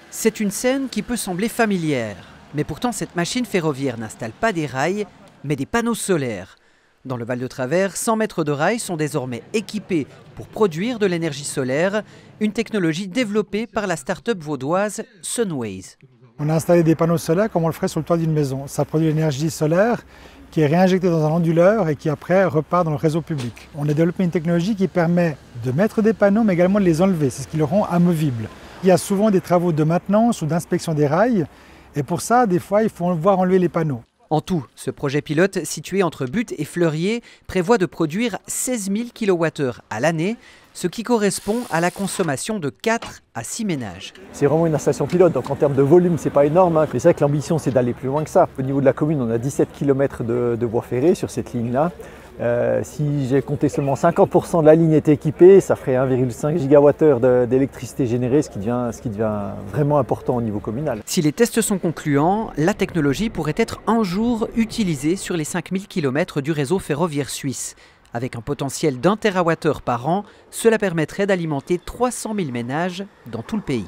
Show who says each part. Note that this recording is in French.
Speaker 1: C'est une scène qui peut sembler familière, mais pourtant cette machine ferroviaire n'installe pas des rails, mais des panneaux solaires. Dans le Val de Travers, 100 mètres de rails sont désormais équipés pour produire de l'énergie solaire, une technologie développée par la start-up vaudoise Sunways.
Speaker 2: On a installé des panneaux solaires comme on le ferait sur le toit d'une maison. Ça produit l'énergie solaire qui est réinjectée dans un onduleur et qui après repart dans le réseau public. On a développé une technologie qui permet de mettre des panneaux mais également de les enlever, c'est ce qui le rend amovible. Il y a souvent des travaux de maintenance ou d'inspection des rails et pour ça, des fois, il faut voir enlever les panneaux.
Speaker 1: En tout, ce projet pilote, situé entre Butte et Fleurier, prévoit de produire 16 000 kWh à l'année, ce qui correspond à la consommation de 4 à 6 ménages.
Speaker 3: C'est vraiment une installation pilote, donc en termes de volume, c'est pas énorme, mais c'est vrai que l'ambition, c'est d'aller plus loin que ça. Au niveau de la commune, on a 17 km de voies ferrées sur cette ligne-là. Si j'ai compté seulement 50% de la ligne était équipée, ça ferait 1,5 GWh d'électricité générée, ce qui devient vraiment important au niveau communal.
Speaker 1: Si les tests sont concluants, la technologie pourrait être un jour utilisée sur les 5000 km du réseau ferroviaire suisse. Avec un potentiel d'1 TWh par an, cela permettrait d'alimenter 300 000 ménages dans tout le pays.